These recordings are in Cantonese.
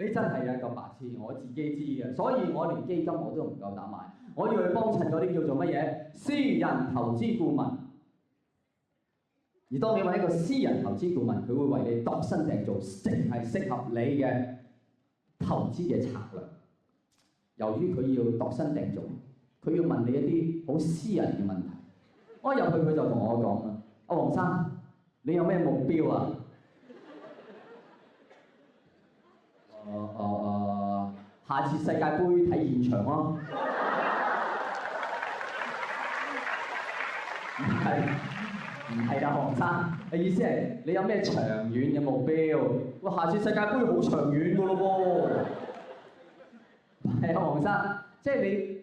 你真係一個白痴，我自己知嘅，所以我連基金我都唔夠膽買，我要去幫襯嗰啲叫做乜嘢私人投資顧問。而當你揾一個私人投資顧問，佢會為你度身訂造，淨係適合你嘅投資嘅策略。由於佢要度身訂造，佢要問你一啲好私人嘅問題。我入去佢就同我講啦：阿黃生，你有咩目標啊？下次世界盃睇現場咯。唔係㗎，黃生，你意思係你有咩長遠嘅目標？哇，下次世界盃好長遠㗎咯喎。係啊，黃生，即係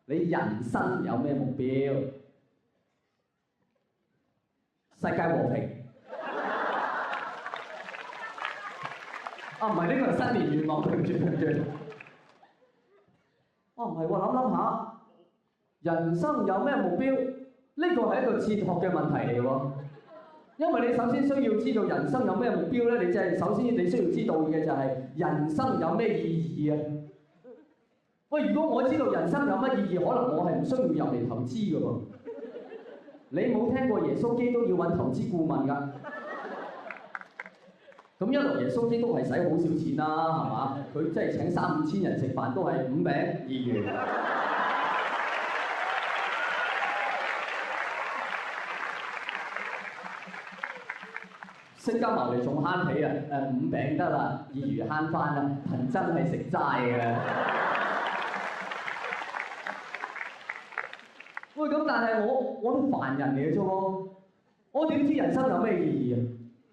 你人生有咩目標？世界和平。啊，唔係呢個係新年願望，對唔住。哦，唔係喎，諗下，人生有咩目標？呢個係一個哲學嘅問題嚟喎。因為你首先需要知道人生有咩目標咧，你就係首先你需要知道嘅就係人生有咩意義啊？喂，如果我知道人生有乜意義，可能我係唔需要入嚟投資㗎喎。你冇聽過耶穌基督要揾投資顧問㗎？咁一來耶穌基督係使好少錢啦，係嘛？佢真係請3、5千人食飯都係5餅2魚。釋迦牟尼仲慳皮啊！5餅得啦，2魚慳翻啦，貧真係食齋嘅。喂，咁但係我都凡人嚟嘅啫喎，我點知人生有咩意義啊？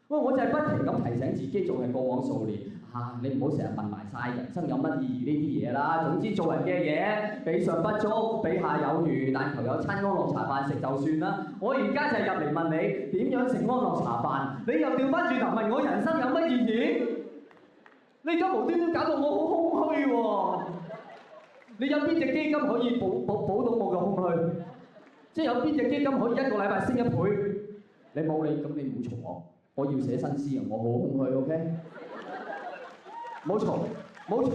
喂，我就係不停咁提醒自己，仲係過往數年嚇，你唔好成日問埋晒人生有乜意義呢啲嘢啦。總之做人嘅嘢，比上不足，比下有餘，但求有餐安樂茶飯食就算啦。我而家就係入嚟問你點樣食安樂茶飯，你又調翻轉頭問我人生有乜意義？你而家無端端搞到我好空虛喎！你有邊隻基金可以補到我嘅空虛？即係有邊隻基金可以1個禮拜升1倍？你冇你咁你唔好嘈我。我要寫新詩啊！我好空虛 ，OK？ 冇嘈，冇嘈。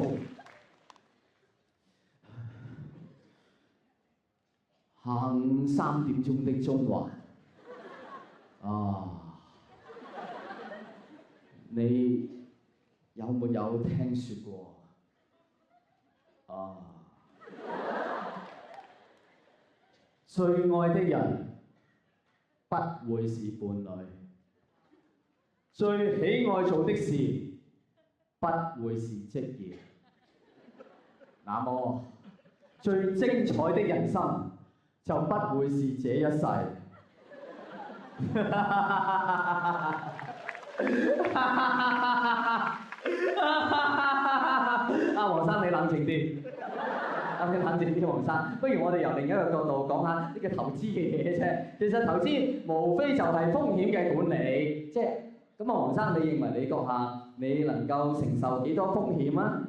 行3點鐘的中環啊！你有沒有聽説過啊？最愛的人不會是伴侶。最喜愛做的事，不會是職業。那麼，最精彩的人生就不會是這一世。黃生，你冷靜啲。你冷靜啲，黃生。不如我哋由另一個角度講下呢個投資嘅嘢啫。其實投資無非就係風險嘅管理，即係。咁啊，黃生，你認為你閣下你能夠承受幾多風險啊？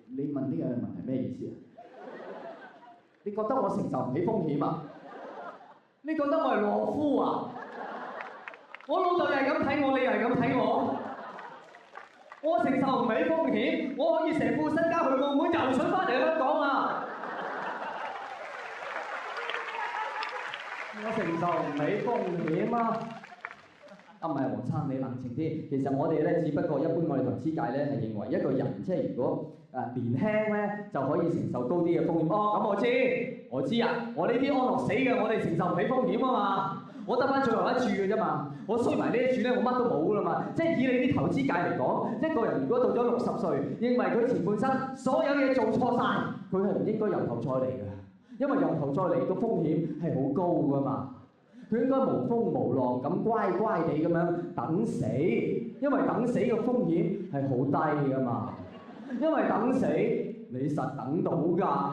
你問呢個問題咩意思啊？你覺得我承受唔起風險啊？你覺得我係懦夫啊？我老豆又係咁睇我，你又係咁睇我。我承受唔起風險，我可以成副身家去澳門游水翻嚟香港啊！我承受唔起風險啊！唔係黃生，你冷靜啲。其實我哋咧，只不過一般我哋投資界咧係認為一個人即係如果年輕咧就可以承受高啲嘅風險。哦，咁我知啊！我呢啲安樂死嘅，我哋承受唔起風險啊嘛！我得翻最後一注嘅啫嘛！我衰埋呢一注咧，我乜都冇啦嘛！即係以你啲投資界嚟講，一個人如果到咗60歲，認為佢前半生所有嘢做錯晒，佢係唔應該由頭再嚟嘅。因為由頭再嚟個風險係好高㗎嘛，佢應該無風無浪咁乖乖地咁樣等死，因為等死個風險係好低㗎嘛，因為等死你實等到㗎。